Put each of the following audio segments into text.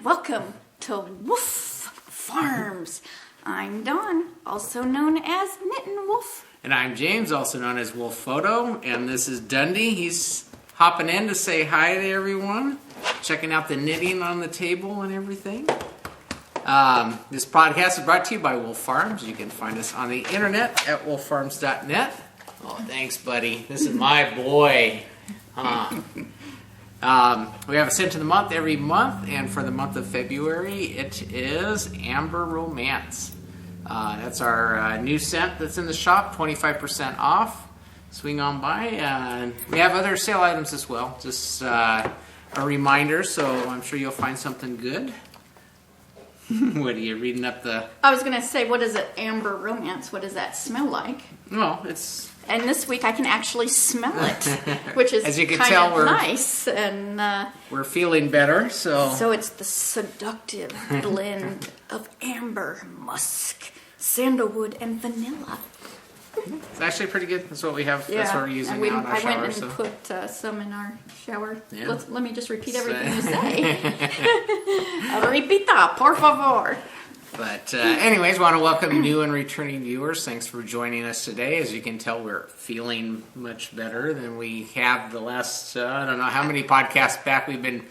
and welcome to Wolf Farms. I'm Dawn, also known as Knittin' Wolf. And I'm James, also known as Wolf Photo, and this is Dundee. He's hopping in to say hi to everyone, checking out the knitting on the table and everything. This podcast is brought to you by Wolf Farms. You can find us on the internet at wolffarms.net. Oh, thanks, buddy. This is my boy. We have a scent of the month every month, and for the month of February, it is Amber Romance. That's our new scent that's in the shop, 25% off. Swing on by. And we have other sale items as well. Just a reminder, so I'm sure you'll find something good. What are you reading up the... I was going to say, what is it, Amber Romance? What does that smell like? Well, it's... And this week I can actually smell it, which is as you can kind tell, of nice. And we're feeling better, so... So it's the seductive blend of amber, musk, sandalwood, and vanilla. It's actually pretty good. That's what we have. Yeah. That's what we're using now in our shower. I went and put some in our shower. Yeah. Let me just repeat everything you say. Repita, por favor. But anyways, want to welcome new and returning viewers. Thanks for joining us today. As you can tell, we're feeling much better than we have the last, I don't know how many podcasts back we've been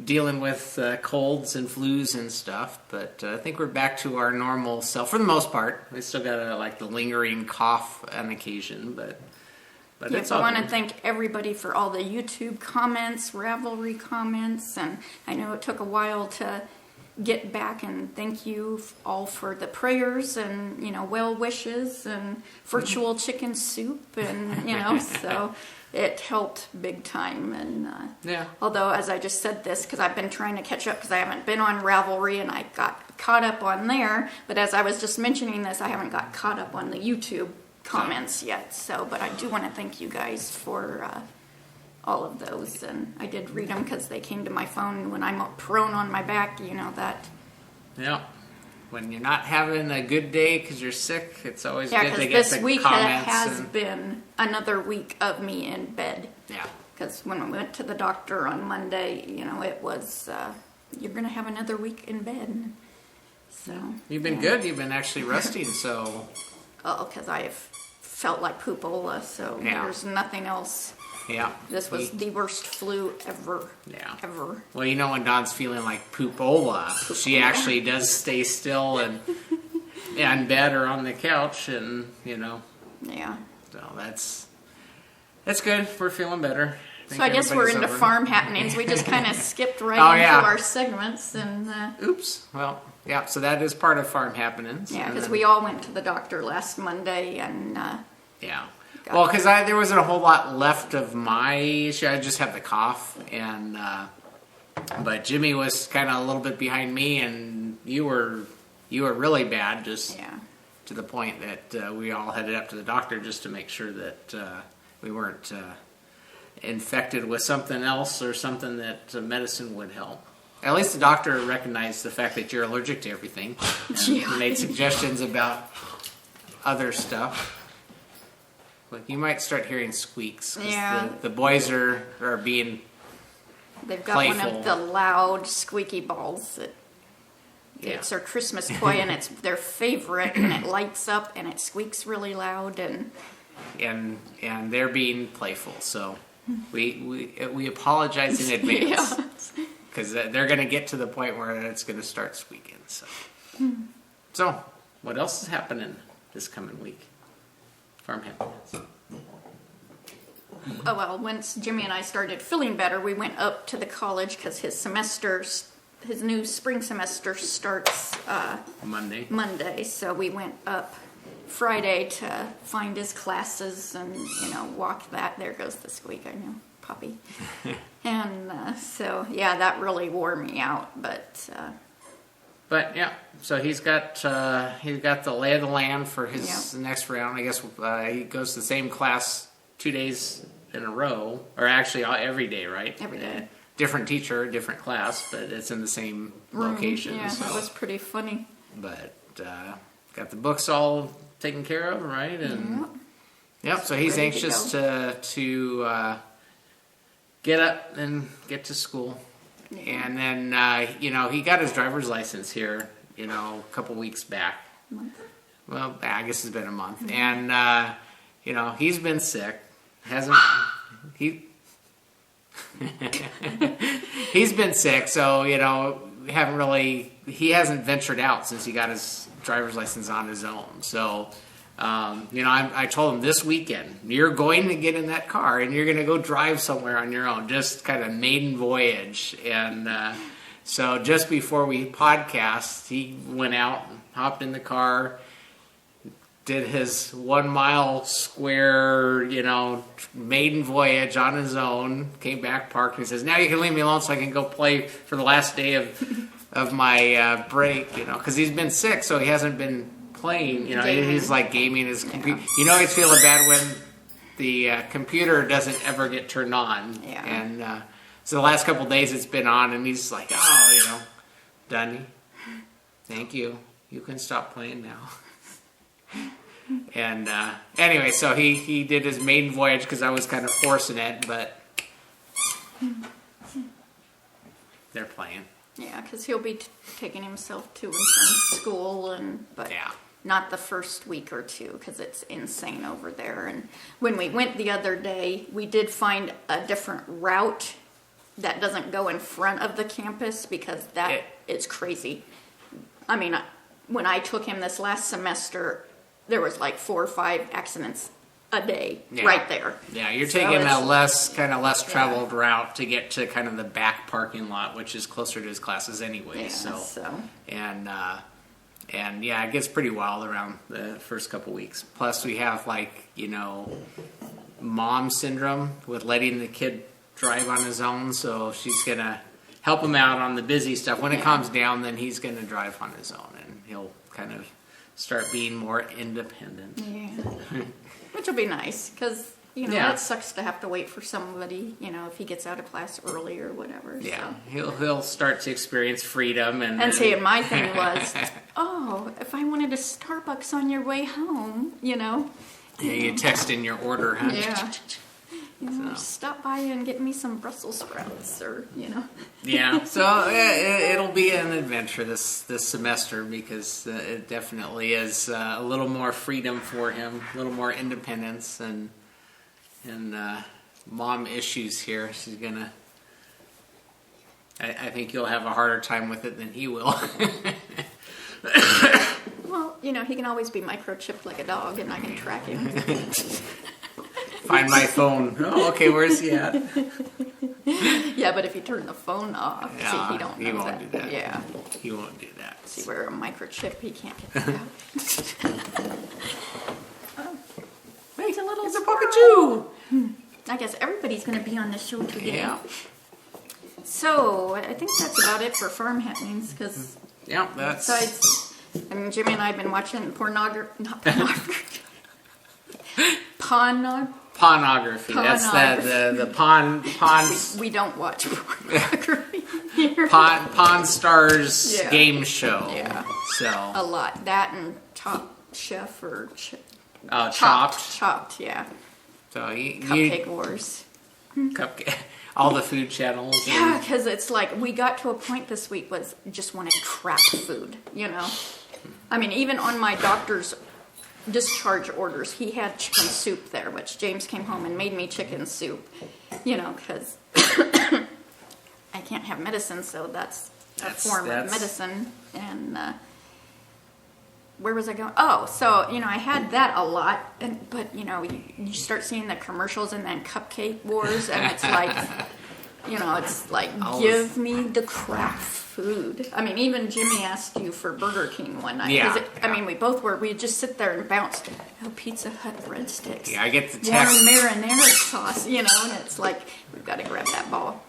dealing with colds and flus and stuff. But I think we're back to our normal self for the most part. We still got the lingering cough on occasion, but yes, I want to thank everybody for all the YouTube comments, Ravelry comments, and I know it took a while to get back, and thank you all for the prayers and well wishes and virtual chicken soup, and so it helped big time. And yeah, although as I just said this because I've been trying to catch up because I haven't been on Ravelry and I got caught up on there, but as I was just mentioning this, I haven't got caught up on the YouTube comments yet. So but I do want to thank you guys for all of those, and I did read them because they came to my phone when I'm prone on my back, that. Yeah. When you're not having a good day because you're sick, it's always good to get the comments. This week has been another week of me in bed. Yeah. Because when we went to the doctor on Monday, it was, you're going to have another week in bed. So. You've been good. You've been actually resting, so. Oh, because I have felt like poopola, so there's nothing else. Yeah. This was the worst flu ever. Yeah. Ever. Well, when Dawn's feeling like poopola, she actually does stay still and in bed or on the couch, and Yeah. So that's good. We're feeling better. So I guess we're into farm happenings. We just kind of skipped right into our segments, and. Oops. Well, yeah. So that is part of farm happenings. Yeah, because we all went to the doctor last Monday, and. Yeah. Well, because there wasn't a whole lot left of my issue. I just have the cough, and but Jimmy was kind of a little bit behind me, and you were really bad, just to the point that we all headed up to the doctor just to make sure that we weren't infected with something else or something that medicine would help. At least the doctor recognized the fact that you're allergic to everything and made suggestions about other stuff. Like you might start hearing squeaks. Yeah. The boys are being They've got playful. one of the loud squeaky balls that it's their Christmas toy, and it's their favorite, and it lights up and it squeaks really loud, and they're being playful. So we apologize in advance because they're going to get to the point where it's going to start squeaking. So what else is happening this coming week? Farm happenings. Oh, well, once Jimmy and I started feeling better, we went up to the college because his new spring semester starts Monday. So we went up Friday to find his classes and, walk that. There goes the squeak, I know, puppy. And that really wore me out, but yeah, so he's got the lay of the land for his next round. I guess he goes to the same class 2 days in a row, or actually every day, right? Every day. Different teacher, different class, but it's in the same location. Yeah, so. That was pretty funny. But got the books all taken care of, right? And so he's anxious to get up and get to school. And then, he got his driver's license here, a couple weeks back. Month. Well, I guess it's been a month. Mm-hmm. And, he's been sick. He's been sick, so, he hasn't ventured out since he got his driver's license on his own. So, I told him this weekend, you're going to get in that car and you're going to go drive somewhere on your own, just kind of maiden voyage. And so just before we podcast, he went out, hopped in the car, did his 1 mile square, maiden voyage on his own, came back, parked, and he says, now you can leave me alone so I can go play for the last day of my break, because he's been sick, so he hasn't been playing, he's like gaming his computer. He's feeling bad when the computer doesn't ever get turned on. Yeah. And so the last couple of days it's been on, and he's like, done. Thank you. You can stop playing now. And anyway, so he did his maiden voyage because I was kind of forcing it, but they're playing. Yeah, because he'll be taking himself to and from school, but not the first week or two because it's insane over there. And when we went the other day, we did find a different route that doesn't go in front of the campus because that is crazy. I mean, when I took him this last semester, there was like 4 or 5 accidents a day right there. Yeah, you're taking a less traveled route to get to kind of the back parking lot, which is closer to his classes anyway. And it gets pretty wild around the first couple weeks. Plus we have mom syndrome with letting the kid drive on his own, so she's gonna help him out on the busy stuff. When it calms down, then he's gonna drive on his own and he'll kind of start being more independent. Yeah. Which will be nice, because, it sucks to have to wait for somebody, if he gets out of class early or whatever. Yeah, so. He'll start to experience freedom. And see, my thing was, if I wanted a Starbucks on your way home, Yeah, you text in your order, huh? Yeah. Stop by and get me some Brussels sprouts, or Yeah, so it'll be an adventure this semester because it definitely is a little more freedom for him, a little more independence, and mom issues here. She's gonna. I think you'll have a harder time with it than he will. Well, he can always be microchipped like a dog, and I can track him. Find my phone. Oh, okay, where's he at? Yeah, but if you turn the phone off, he don't know he won't do that. Yeah. He won't do that. See, where a microchip, he can't get it out. Hey, it's a Pikachu! I guess everybody's going to be on the show today. Yeah. So, I think that's about it for farm happenings, because besides, Jimmy and I have been watching pornography. Pornography. That's the Pawn. We don't watch pornography here. Pawn Stars game show. Yeah. So a lot. That and Top Chef or Chopped. Chopped. Yeah. So Cupcake Wars. Cupcake. All the food channels. Yeah, because it's like we got to a point this week was just wanted crap food. I mean, even on my doctor's discharge orders, he had chicken soup there, which James came home and made me chicken soup, because I can't have medicine, so that's a form of medicine. And where was I going? Oh, so I had that a lot, but you start seeing the commercials and then Cupcake Wars, and it's like give me the crap food. I mean, even Jimmy asked you for Burger King one night. Yeah. We both were. We'd just sit there and bounce. Pizza Hut breadsticks. Yeah, I get the text. Warm marinara sauce, and it's like, we've got to grab that ball.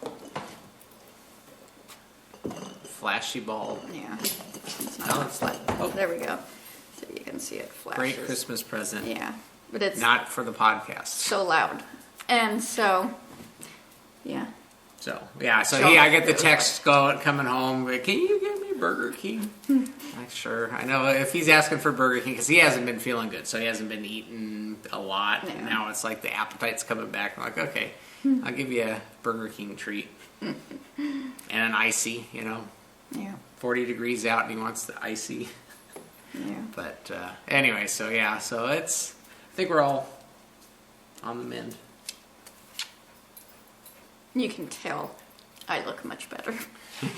Flashy ball. Yeah. It's not flat. Oh, there we go. So you can see it flashes. Great Christmas present. Yeah. But it's not for the podcast. So loud. And so, yeah. I get the text coming home. Can you get me Burger King? sure. I know if he's asking for Burger King, because he hasn't been feeling good, so he hasn't been eating a lot. Yeah. And now it's like the appetite's coming back. I'm like, okay, I'll give you a Burger King treat. And an icy, Yeah. 40 degrees out and he wants the icy. Yeah. But anyway, so yeah, so I think we're all on the mend. You can tell I look much better.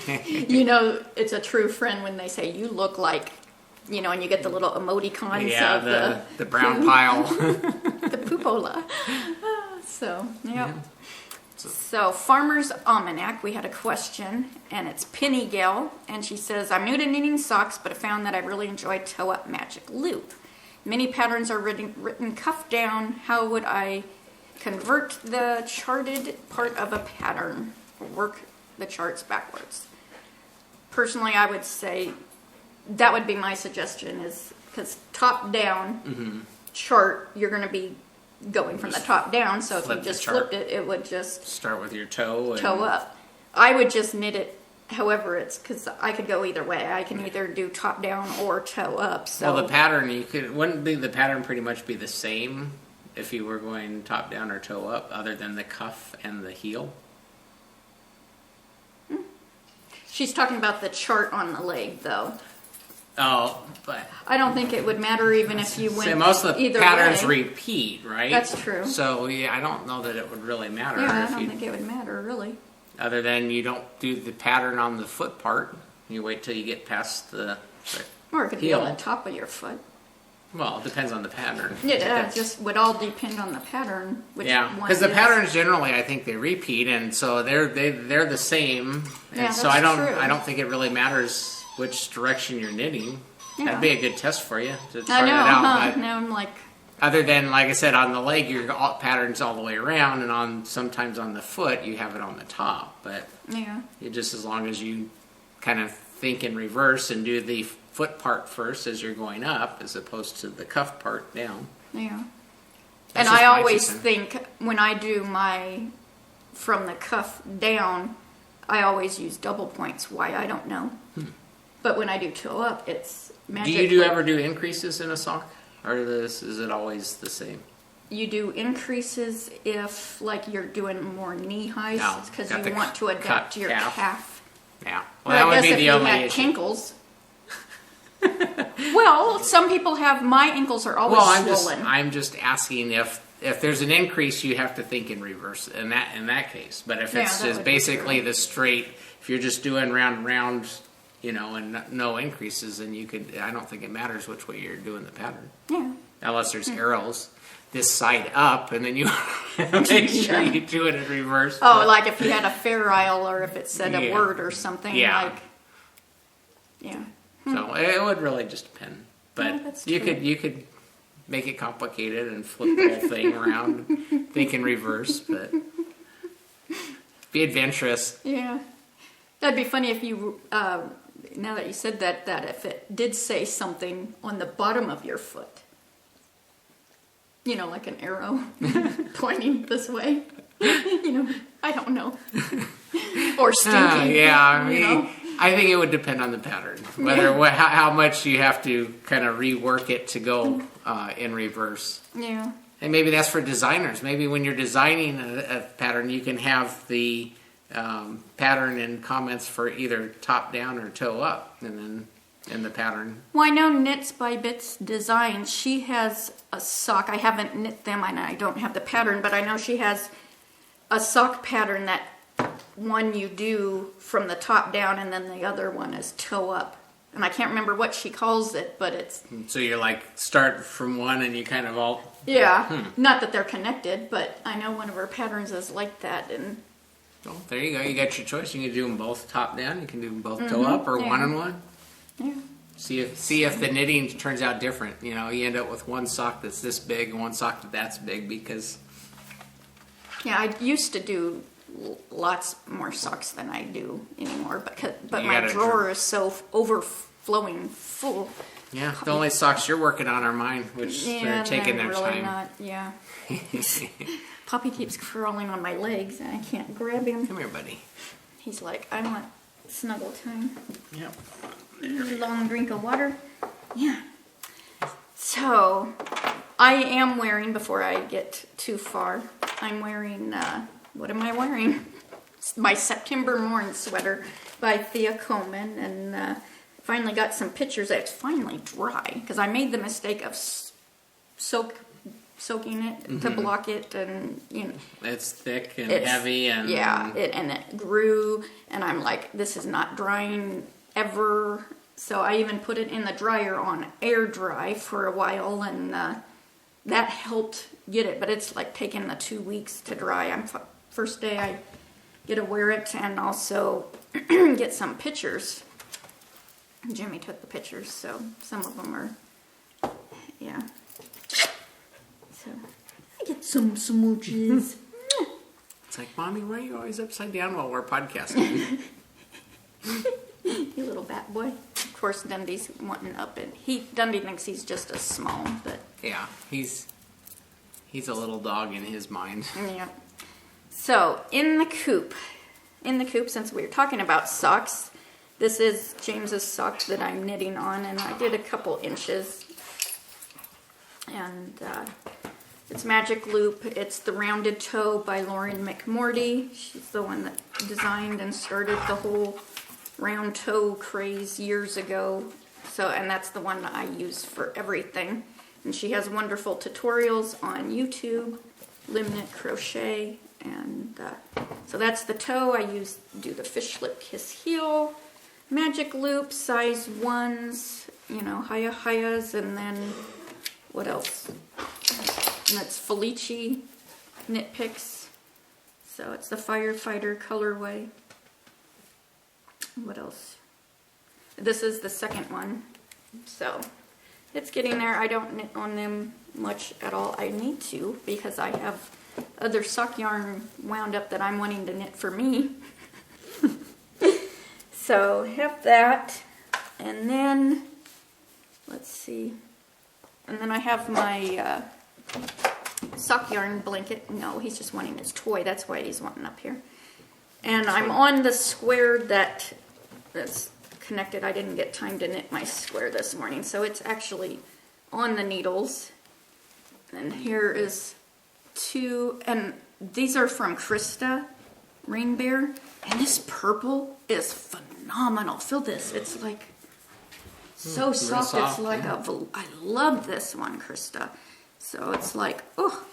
It's a true friend when they say you look like, and you get the little emoticons of the brown pile. the poopola. So, yeah. So, Farmer's Almanac, we had a question, and it's Penny Gale, and she says, I'm new to knitting socks, but I found that I really enjoy toe-up magic loop. Many patterns are written cuff down. How would I convert the charted part of a pattern or work the charts backwards? Personally, I would say that would be my suggestion, is because top-down chart, you're going to be going from the top down, so if you just flipped it, it would just start with your toe up. I would just knit it however it's, because I could go either way. I can either do top down or toe up. So well, the pattern wouldn't the pattern pretty much be the same if you were going top down or toe up, other than the cuff and the heel? She's talking about the chart on the leg, though. Oh, but I don't think it would matter even if you went most of the either patterns way. repeat, right? That's true. So yeah, I don't know that it would really matter. Yeah, I don't think it would matter really. Other than you don't do the pattern on the foot part. You wait till you get past the Or it could heel. be on the top of your foot. Well, it depends on the pattern. Yeah, it just would all depend on the pattern. Because the patterns generally, I think they repeat, and so they're the same. And Yeah, so that's I true. don't think it really matters which direction you're knitting. Yeah. That'd be a good test for you to try I know, that out. But now I'm like, other than, like I said, on the leg, your pattern's all the way around, and sometimes on the foot, you have it on the top. But yeah. just as long as you kind of think in reverse and do the foot part first as you're going up, as opposed to the cuff part down. Yeah. That's And just I my always 2 cents. think when I do my from the cuff down, I always use double points. Why, I don't know. But when I do toe up, it's magic. Do you ever do increases in a sock? Or is it always the same? You do increases if, like, you're doing more knee highs No, because got you the want to adapt to your calf. Yeah. But Well, that I would guess be if the you only had issue. cankles. Well, some people have. My ankles are always swollen. I'm just asking if there's an increase, you have to think in reverse in that case. But if it's that just would be basically true. the straight, if you're just doing round and round, and no increases, then you could. I don't think it matters which way you're doing the pattern, Yeah. unless there's arrows this side up, and then you make sure Yeah. you do it in reverse. Oh, but- like if you had a fair isle or if it said a Yeah. word or something. Yeah. Like, yeah. So it would really just depend. But Yeah, that's you true. could make it complicated and flip the whole thing around, think in reverse, but be adventurous. Yeah. That'd be funny if you, now that you said that if it did say something on the bottom of your foot, like an arrow pointing this way, I don't know. Or stinking. Yeah, I think it would depend on the pattern, how much you have to kind of rework it to go in reverse. Yeah. And maybe that's for designers. Maybe when you're designing a pattern, you can have the pattern and comments for either top down or toe up, and then in the pattern. Well, I know Knits by Bits Design. She has a sock. I haven't knit them, and I don't have the pattern, but I know she has a sock pattern that one you do from the top down, and then the other one is toe up. And I can't remember what she calls it, but it's... So you're like, start from one and you kind of all... Yeah, not that they're connected, but I know one of her patterns is like that, and... Well, there you go. You got your choice. You can do them both top down. You can do them both toe up or yeah. one and one. Yeah. See if the knitting turns out different. You end up with one sock that's this big and one sock that's big because... Yeah, I used to do lots more socks than I do anymore, but You my gotta drawer is so overflowing full. Yeah, the only socks you're working on are mine, which they're taking their really time. not. Yeah. Poppy keeps crawling on my legs, and I can't grab him. Come here, buddy. He's like, I want snuggle time. Yep. Long drink of water. Yeah. So, I am wearing, before I get too far, I'm wearing, what am I wearing? My September Morn sweater by Thea Coleman, and finally got some pictures that it's finally dry, because I made the mistake of soaking it to block it, and it's thick and heavy, and and it grew, and I'm like, this is not drying ever. So I even put it in the dryer on air dry for a while, and that helped get it, but it's like taking the 2 weeks to dry. First day I get to wear it, and also get some pictures. Jimmy took the pictures, so some of them are, yeah. So I get some smooches. It's like, Mommy, why are you always upside down while we're podcasting? You little bat boy. Of course, Dundee's wanting up, and Dundee thinks he's just a small, but yeah, he's a little dog in his mind. Yeah. So in the coop, since we were talking about socks, this is James's sock that I'm knitting on, and I did a couple inches, and it's Magic Loop. It's the Rounded Toe by Lauren McMorty. She's the one that designed and started the whole round toe craze years ago. So, and that's the one that I use for everything. And she has wonderful tutorials on YouTube, limb knit crochet, and so that's the toe. I do the fish lip kiss heel, Magic Loop, size 1s, Hayas, and then what else? And that's Felici Knit Picks. So it's the Firefighter colorway. What else? This is the second one. So it's getting there. I don't knit on them much at all. I need to, because I have other sock yarn wound up that I'm wanting to knit for me. So have that. And then, let's see. And then I have my sock yarn blanket. No, he's just wanting his toy. That's why he's wanting up here. And I'm on the square that's connected. I didn't get time to knit my square this morning, so it's actually on the needles. And here is 2, and these are from Krista Rain Bear, and this purple is phenomenal. Feel this. It's like so soft. It's like I love this one, Krista. So it's like, oh,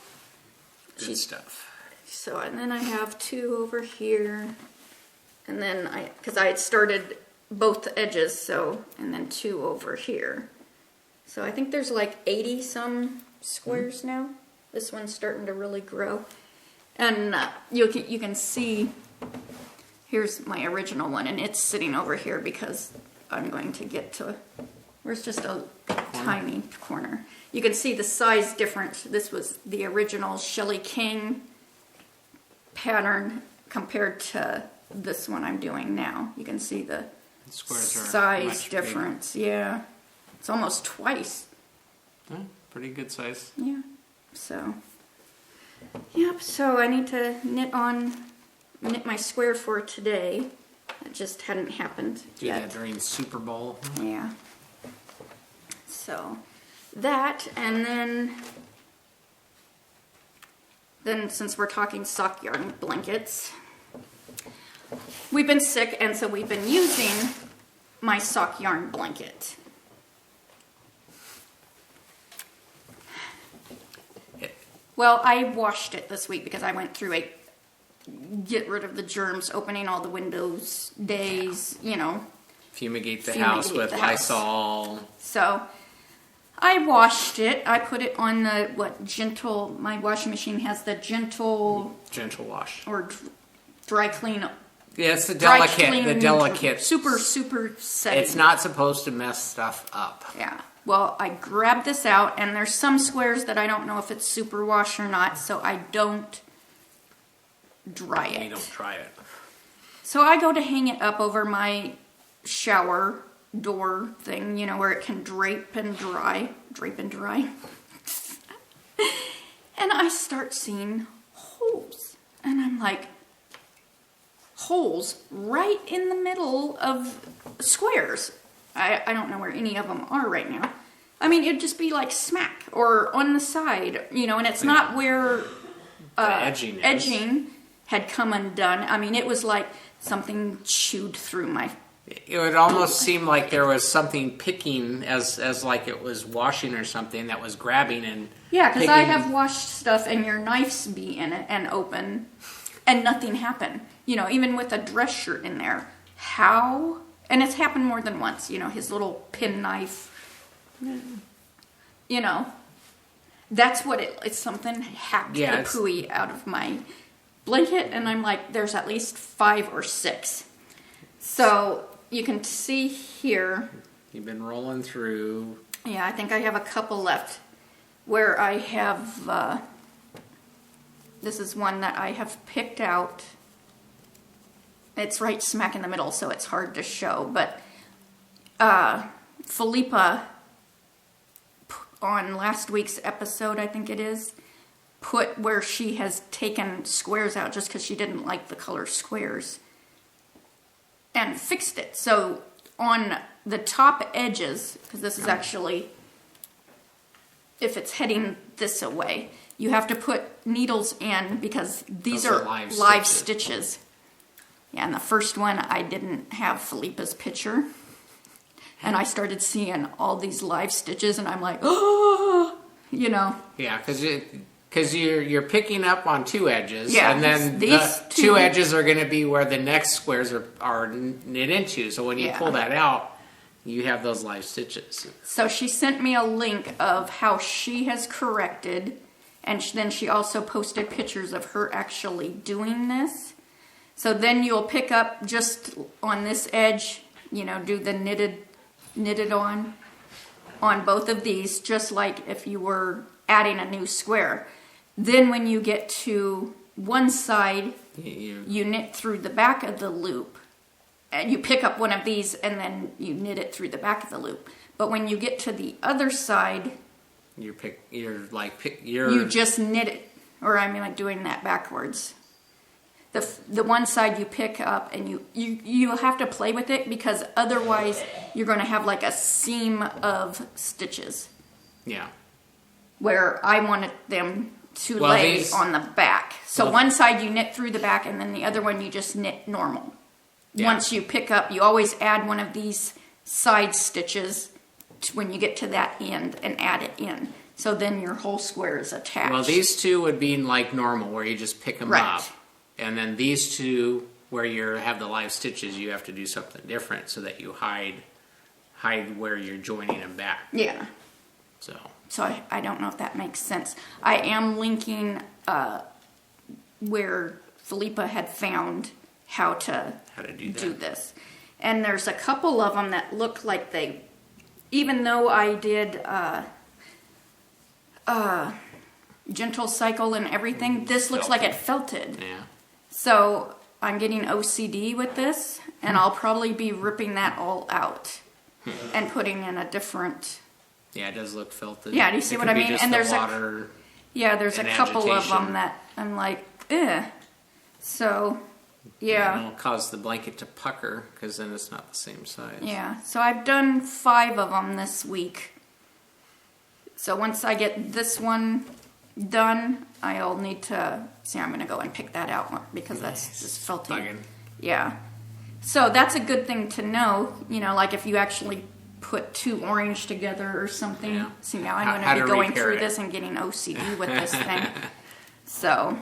good stuff. So, and then I have 2 over here, and then because I had started both the edges, so, and then 2 over here. So I think there's like 80 some squares now. This one's starting to really grow. And you can see, here's my original one, and it's sitting over here because I'm going to get to, where's just a tiny corner. You can see the size difference. This was the original Shelley King pattern compared to this one I'm doing now. You can see the size difference. Bigger. Yeah, it's almost twice. Yeah, pretty good size. Yeah. So, yep. So I need to knit my square for today. It just hadn't happened yet. Do that during Super Bowl. Yeah. So that, and then since we're talking sock yarn blankets, we've been sick, and so we've been using my sock yarn blanket. Well, I washed it this week because I went through a get rid of the germs, opening all the windows days, Fumigate the house with Lysol. So I washed it. I put it on the, my washing machine has the gentle wash. Or dry clean. Yeah, it's the delicate. Super setting. It's not supposed to mess stuff up. Yeah. Well, I grabbed this out, and there's some squares that I don't know if it's super wash or not, so I don't dry it. You don't try it. So I go to hang it up over my shower door thing, where it can drape and dry. And I start seeing holes. And I'm like, holes right in the middle of squares. I don't know where any of them are right now. I mean, it'd just be like smack or on the side, and it's not where edging had come undone. I mean, it was like something chewed through my... It would almost seem like there was something picking as like it was washing or something that was grabbing and... Yeah, because I have washed stuff and your knives be in it and open and nothing happened. Even with a dress shirt in there. How? And it's happened more than once, his little pin knife. That's what it's something hacked the pooey out of my blanket, and I'm like, there's at least 5 or 6. So you can see here. You've been rolling through. Yeah, I think I have a couple left where I have, this is one that I have picked out. It's right smack in the middle, so it's hard to show, but Philippa, on last week's episode, I think it is, put where she has taken squares out just because she didn't like the color squares and fixed it. So on the top edges, because this is actually, if it's heading this away, you have to put needles in because these are live stitches. Yeah, and the first one, I didn't have Philippa's picture. And I started seeing all these live stitches, and I'm like, oh, Yeah, because you're picking up on 2 edges, yeah, and then the 2 edges are going to be where the next squares are knit into. So when you pull that out, you have those live stitches. So she sent me a link of how she has corrected, and then she also posted pictures of her actually doing this. So then you'll pick up just on this edge, do the knitted on both of these, just like if you were adding a new square. Then when you get to one side, you knit through the back of the loop, and you pick up one of these and then you knit it through the back of the loop. But when you get to the other side, you just knit it, or I mean like doing that backwards. The one side you pick up, and you have to play with it because otherwise you're going to have like a seam of stitches. Yeah. Where I wanted them to lay on the back. So one side you knit through the back, and then the other one you just knit normal. Yeah. Once you pick up, you always add one of these side stitches when you get to that end and add it in. So then your whole square is attached. Well, these 2 would be like normal, where you just pick them up. And then these 2, where you have the live stitches, you have to do something different so that you hide where you're joining them back. Yeah. So I don't know if that makes sense. I am linking where Philippa had found how to do this. And there's a couple of them that look like they, even though I did gentle cycle and everything, this looks like it felted. Yeah. So I'm getting OCD with this, and I'll probably be ripping that all out and putting in a different... Yeah, it does look felted. Yeah, do you see what I mean? And there's there's a couple of them that I'm like, eh. So, yeah. It'll cause the blanket to pucker, because then it's not the same size. Yeah, so I've done 5 of them this week. So once I get this one done, I'll need to... See, I'm going to go and pick that out because that's just felting. Bugging. Yeah. So that's a good thing to know, like if you actually put 2 orange together or something. Yeah. See, now I'm going to be going through this and getting OCD with this thing. So,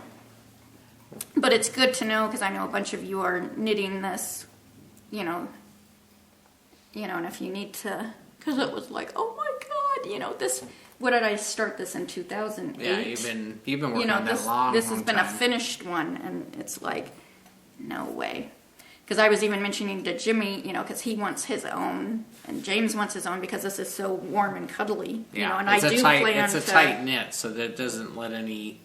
but it's good to know because I know a bunch of you are knitting this, and if you need to, because it was like, oh my God, this... What did I start this in 2008? Yeah, you've been working on that long. This has been a finished one, and it's like, no way. Because I was even mentioning to Jimmy, because he wants his own, and James wants his own because this is so warm and cuddly. Yeah, and I do plan to... It's a tight knit, so that it doesn't let any,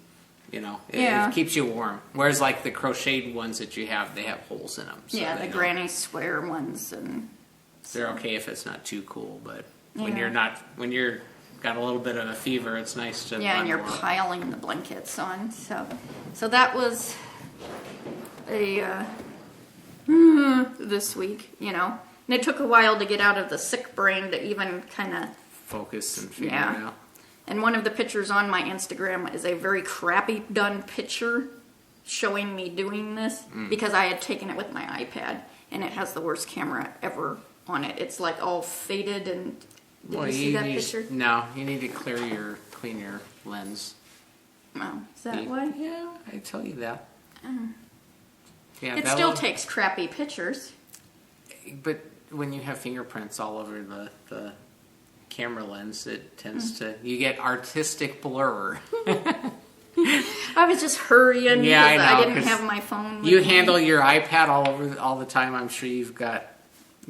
it keeps you warm. Whereas like the crocheted ones that you have, they have holes in them. So the granny square ones, and they're okay if it's not too cool, but when you're got a little bit of a fever, it's nice to and you're piling the blankets on. So that was a this week, And it took a while to get out of the sick brain to even kind of focus and figure it out. And one of the pictures on my Instagram is a very crappy done picture showing me doing this because I had taken it with my iPad, and it has the worst camera ever on it. It's like all faded and. Did you see that picture? No, you need to clean your lens. Oh, is that why? Yeah, I tell you that. Yeah, it still takes crappy pictures. But when you have fingerprints all over the camera lens, it tends to, you get artistic blur. I was just hurrying because I didn't have my phone with You me. handle your iPad all the time. I'm sure you've got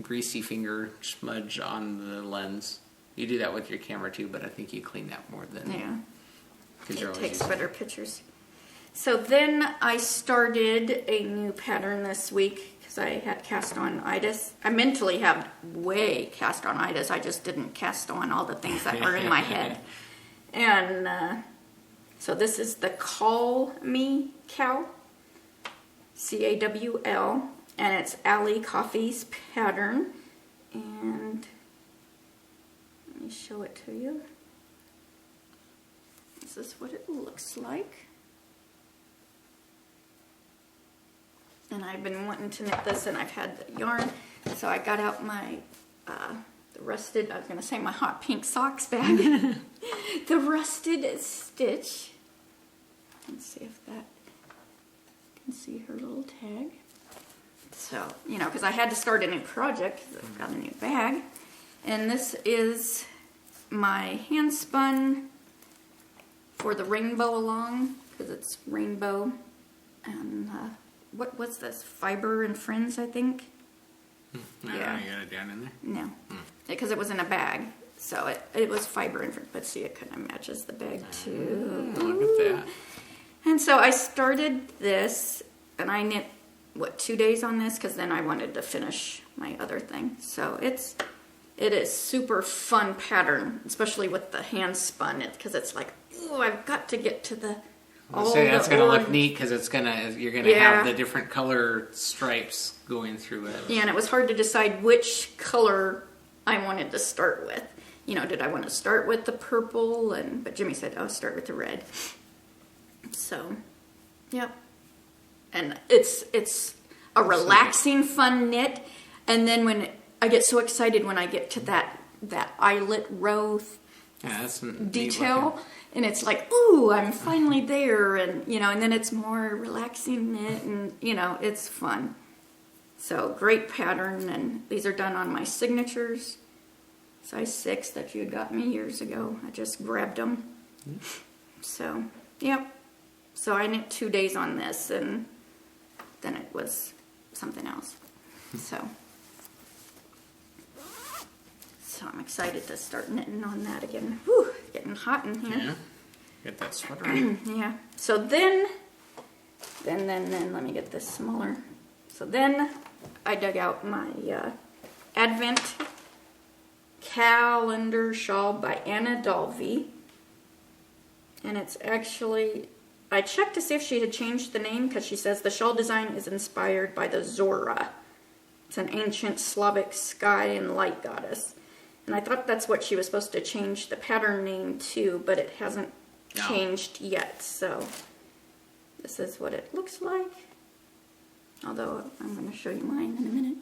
greasy finger smudge on the lens. You do that with your camera too, but I think you clean that more than... Yeah. It takes better pictures. So then I started a new pattern this week because I had cast on itis. I mentally have way cast on itis. I just didn't cast on all the things that were in my head. And so this is the Call Me Cow, C-A-W-L, and it's Allie Coffee's pattern. And let me show it to you. This is what it looks like. And I've been wanting to knit this, and I've had the yarn, so I got out my the rusted, I was going to say my hot pink socks bag. The rusted stitch. Let's see if that, you can see her little tag. So, you know, because I had to start a new project, because I've got a new bag. And this is my hand spun for the rainbow along, because it's rainbow. And what was this? Fiber and Friends, I think. No, yeah. You got it down in there? No, because it was in a bag. So it was Fiber and Friends. But see, it kind of matches the bag too. Look at that. And so I started this, and I knit, 2 days on this, because then I wanted to finish my other thing. So it is super fun pattern, especially with the hand spun, because it's like, ooh, I've got to get to the. That's gonna look neat because you're gonna have the different color stripes going through it. Yeah, and it was hard to decide which color I wanted to start with. You know, did I want to start with the purple? But Jimmy said, "Oh, start with the red." So, yep. And it's a relaxing, fun knit. And then when I get so excited when I get to that eyelet row that's detail, and it's like, ooh, I'm finally there, and you know, and then it's more relaxing knit, and you know, it's fun. So great pattern, and these are done on my signatures, size 6 that you had got me years ago. I just grabbed them. So, yep. So I knit 2 days on this, and then it was something else. So I'm excited to start knitting on that again. Whew, getting hot in here. Yeah. Get that sweater on. Yeah. So then let me get this smaller. So then I dug out my Advent calendar shawl by Anna Dalvey. And it's actually, I checked to see if she had changed the name, because she says the shawl design is inspired by the Zora. It's an ancient Slavic sky and light goddess. And I thought that's what she was supposed to change the pattern name to, but it hasn't changed yet. So this is what it looks like. Although I'm going to show you mine in a minute.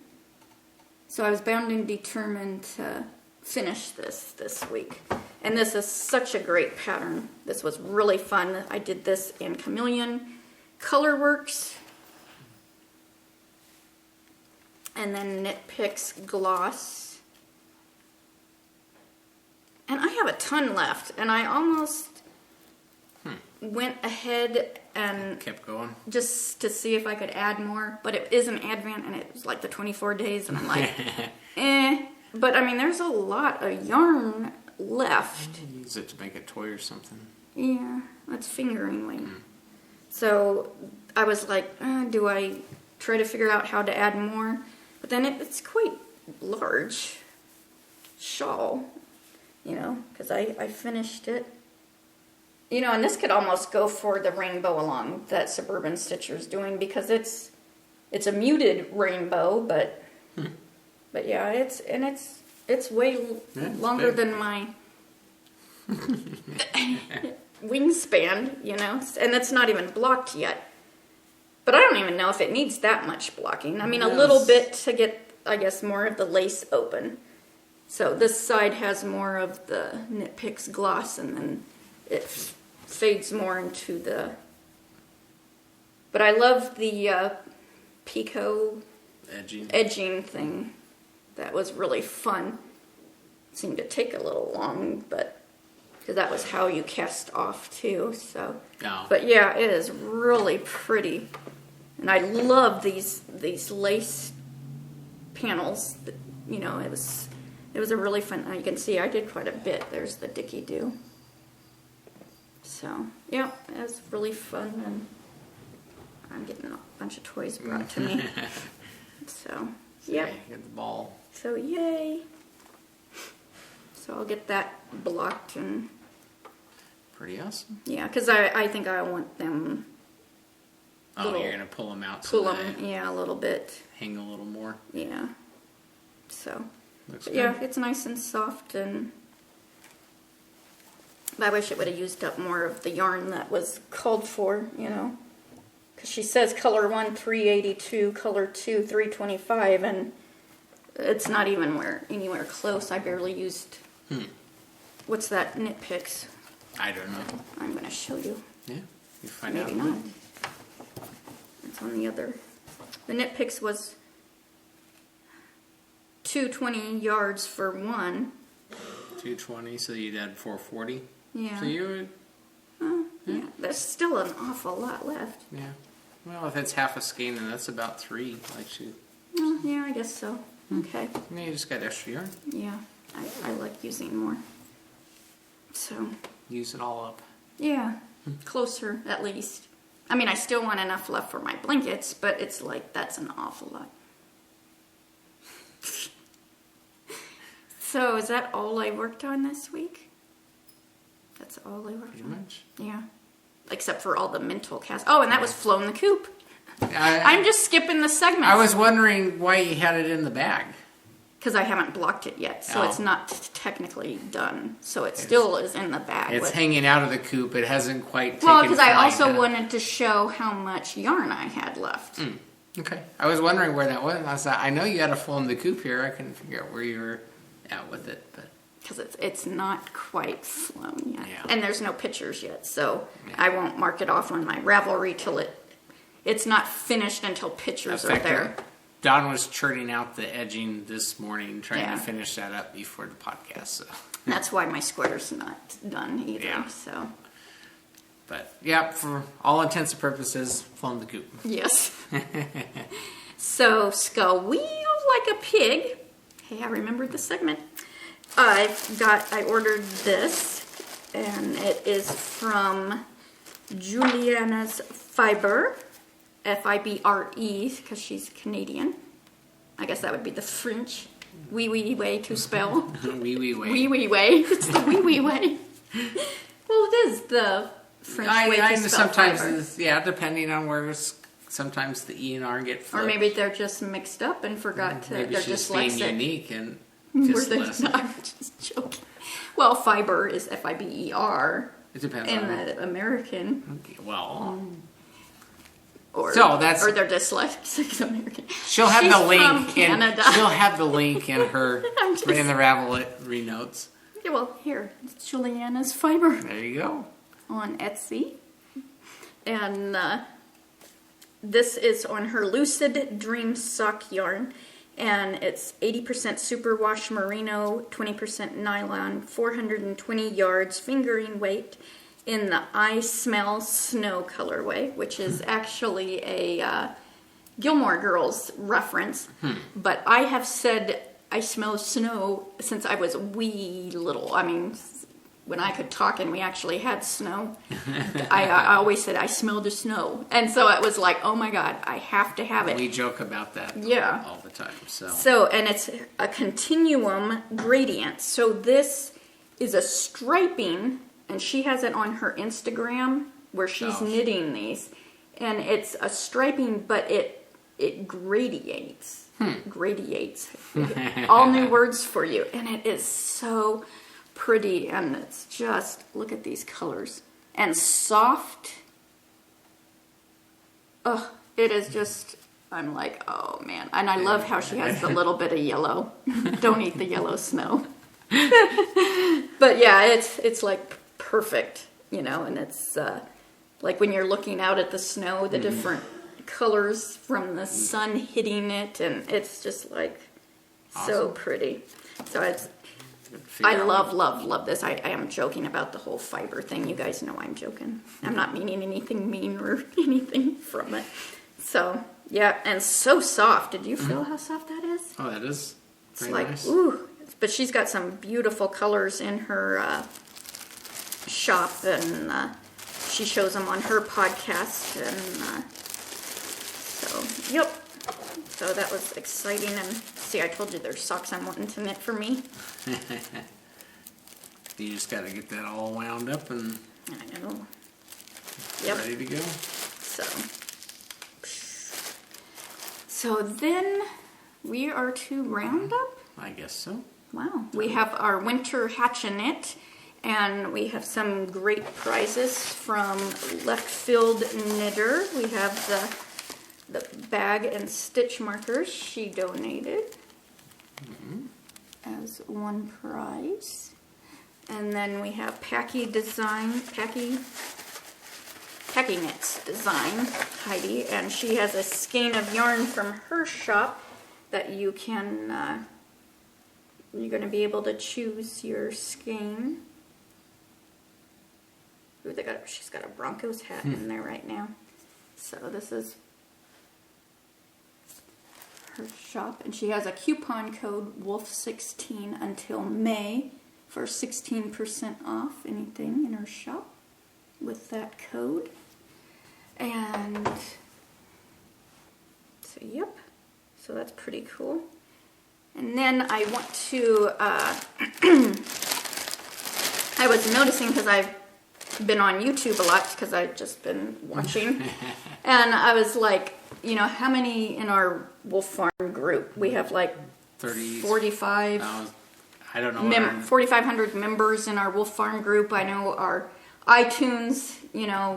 So I was bound and determined to finish this week. And this is such a great pattern. This was really fun. I did this in Chameleon Colorworks. And then Knit Picks Gloss. And I have a ton left, and I almost went ahead and kept going just to see if I could add more, but it is an Advent, and it was like the 24 days, and I'm like, But I mean, there's a lot of yarn left. Use it to make a toy or something. Yeah, that's fingering weight. So I was like, do I try to figure out how to add more? But then it's quite large shawl. You know, because I finished it. You know, and this could almost go for the rainbow along that Suburban Stitcher's doing, because it's a muted rainbow, but But yeah, it's way longer than my wingspan, you know, and it's not even blocked yet. But I don't even know if it needs that much blocking. I mean, a little bit to get, I guess, more of the lace open. So this side has more of the Knit Picks gloss, and then it fades more into the... But I love the picot edging thing. That was really fun. It seemed to take a little long, but... Because that was how you cast off, too, so... Oh. But yeah, it is really pretty. And I love these lace panels. You know, it was a really fun. You can see I did quite a bit. There's the Dicky Doo. So yeah, it was really fun, and I'm getting a bunch of toys brought to me. So yeah, get the ball. So yay! So I'll get that blocked and pretty awesome. Yeah, because I think I want them. Oh, you're gonna pull them out. Pull them, yeah, a little bit. Hang a little more. Yeah. So. Looks good. Yeah, it's nice and soft, and I wish it would have used up more of the yarn that was called for, you know. Because she says color 1, 382, color 2, 325, and it's not even anywhere close. I barely used. What's that Knit Picks? I don't know. I'm going to show you. Yeah, you find Maybe out. not. It's on the other. The Knit Picks was 220 yards for one. 220, so you'd add 440. Yeah. So you would. Yeah. There's still an awful lot left. Yeah. Well, if it's half a skein, then that's about 3. Like she. Oh, yeah, I guess so. Okay. Yeah, you just got extra yarn. Yeah, I like using more. So. Use it all up. Yeah, closer at least. I mean, I still want enough left for my blankets, but it's like that's an awful lot. So, is that all I worked on this week? That's all I worked Pretty on? much. Yeah. Except for all the mental cast. Oh, and that was Flown the Coop. I'm I'm just skipping the segments. I was wondering why you had it in the bag. Because I haven't blocked it yet, so it's not technically done. So it It's- still is in the bag. It's hanging out of the coop. It hasn't quite taken Well, because I flight also yet. wanted to show how much yarn I had left. Okay. I was wondering where that was. And I was like, I know you had a flown the coop here. I couldn't figure out where you were at with it, but Because it's not quite flown yet. Yeah. And there's no pictures yet, so Yeah. I won't mark it off on my Ravelry till it's not finished until pictures are there. Don was churning out the edging this morning, trying Yeah. to finish that up before the podcast. So. That's why my square's not done either. Yeah. So But yeah, for all intents and purposes, flown the coop. yes. So Squeal like a pig. Hey, I remembered the segment. I ordered this, and it is from Juliana's Fibre, Fibre, because she's Canadian. I guess that would be the French wee way to spell. Wee Wee way. It's the wee way. Well, it is the French way to spell sometimes, fiber. yeah, depending on where sometimes the E and R get flipped. Or maybe they're just mixed up and forgot to. Maybe They're she's dyslexic. being unique and Were they dyslexic. not? I'm just joking. Well, fiber is Fiber It depends in on the American. Okay, well, Or, So that's- or they're dyslexic American. she'll have She's the link from in. Canada. She'll have the link in her I'm just- in the Ravelry notes. Yeah, well, here, it's Juliana's Fiber There you go. on Etsy. And this is on her Lucid Dream sock yarn. And it's 80% superwash merino, 20% nylon, 420 yards, fingering weight in the I Smell Snow colorway, which is actually a Gilmore Girls reference. But I have said I smell snow since I was wee little. I mean, when I could talk and we actually had snow, I always said I smell the snow. And so it was like, oh my God, I have to have it. We joke about that Yeah. all the time. So, and it's a continuum gradient. So this is a striping, and she has it on her Instagram where she's knitting these. And it's a striping, but it gradiates. Gradiates. All new words for you. And it is so pretty. And it's just, look at these colors. And soft. Oh, it is just, I'm like, oh man. And I love how she has the little bit of yellow. Don't eat the yellow snow. But yeah, it's like perfect, and it's like when you're looking out at the snow, the different colors from the sun hitting it, and it's just like so pretty. So I love this. I am joking about the whole fiber thing. You guys know I'm joking. I'm not meaning anything mean or anything from it. So yeah, and so soft. Did you feel how soft that is? Oh, that is very nice. Ooh. But she's got some beautiful colors in her shop, and she shows them on her podcast. And so, yep. So that was exciting. And see, I told you there's socks I'm wanting to knit for me. You just got to get that all wound up and I know. Yep. Ready to go. So then we are to round up. I guess so. Wow. We have our winter hatch and knit, and we have some great prizes from Left Field Knitter. We have the bag and stitch markers she donated as one prize. And then we have Packy Knits Design, Heidi, and she has a skein of yarn from her shop that you can... you're going to be able to choose your skein. Ooh, she's got a Broncos hat in there right now. So this is her shop. And she has a coupon code WOLF16 until May for 16% off anything in her shop with that code. And so, yep. So that's pretty cool. And then I want to, I was noticing because I've been on YouTube a lot because I've just been watching. And I was like, how many in our Wolf Farm group? We have like 45. I don't know. 4,500 members in our Wolf Farm group. I know our iTunes,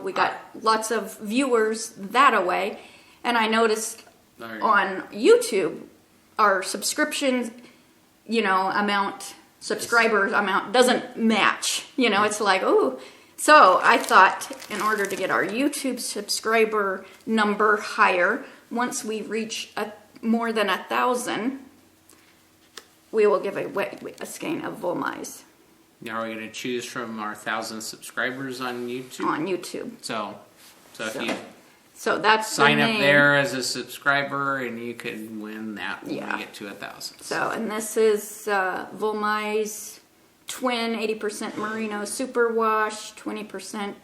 we got lots of viewers that way. And I noticed on YouTube, our subscriptions, subscribers amount doesn't match. It's like, oh. So I thought in order to get our YouTube subscriber number higher, once we reach more than 1,000, we will give away a skein of Volmais. Now are we going to choose from our 1,000 subscribers on YouTube? On YouTube. So if you... So that's sign up there as a subscriber, and you could win that when we get to 1,000. So, and this is Volmai's Twin 80% Merino Superwash, 20%.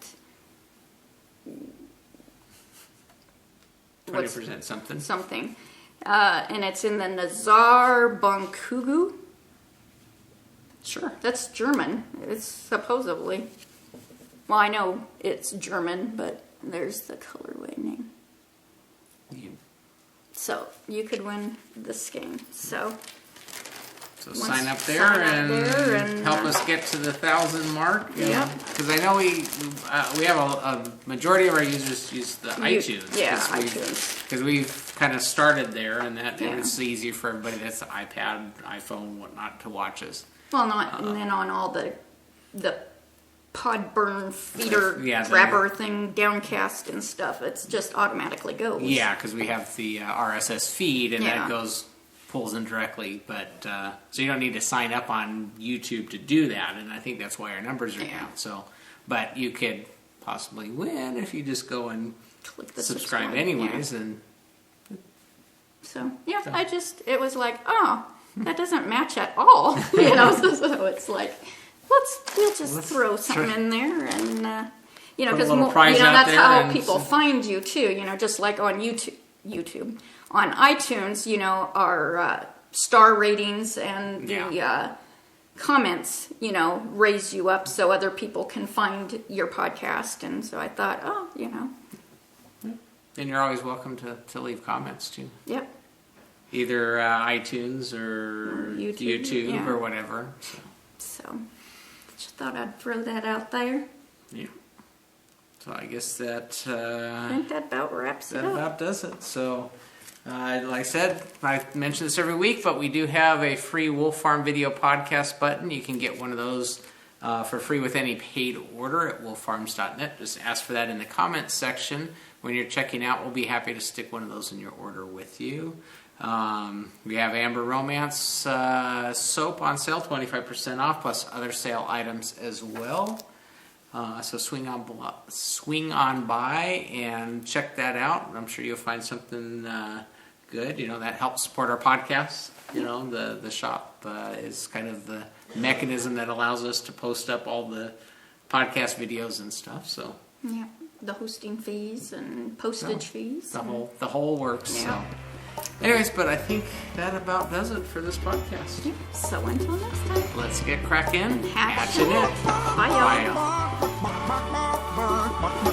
20% something. Something, and it's in the Nazar Bonkugu. Sure, that's German. It's supposedly. Well, I know it's German, but. There's the colorway name. So you could win the skein. So sign up there and help us get to the 1,000 mark. Yeah. Because I know we have a majority of our users use the iTunes. Yeah, iTunes. Because we've kind of started there, and it's easy for everybody that's the iPad, iPhone, whatnot to watch us. Well, and then on all the Podburn feeder grabber thing, Downcast and stuff, it's just automatically goes. Yeah, because we have the RSS feed, and that pulls in directly. But so you don't need to sign up on YouTube to do that, and I think that's why our numbers are down. So, but you could possibly win if you just go and click the subscribe anyways. And so it was like, oh, that doesn't match at all, So it's like. We'll just throw something in there, and because that's how people find you too. Just like on YouTube, on iTunes, our star ratings and the comments, raise you up so other people can find your podcast. And so I thought, And you're always welcome to leave comments too. Yep. Either iTunes or YouTube or whatever. So, just thought I'd throw that out there. Yeah. So I guess that I think that about wraps it up. That about does it. So, like I said, I mention this every week, but we do have a free Wolf Farm video podcast button. You can get one of those for free with any paid order at wolffarms.net. Just ask for that in the comments section. When you're checking out, we'll be happy to stick one of those in your order with you. We have Amber Romance soap on sale, 25% off, plus other sale items as well. So swing on by and check that out. I'm sure you'll find something good. That helps support our podcast. The shop is kind of the mechanism that allows us to post up all the podcast videos and stuff. So yeah, the hosting fees and postage fees. The whole works. Yeah. So. Anyways, but I think that about does it for this podcast. Yeah. So until next time, let's get cracking. Hatch it. Bye, y'all. Bye, y'all.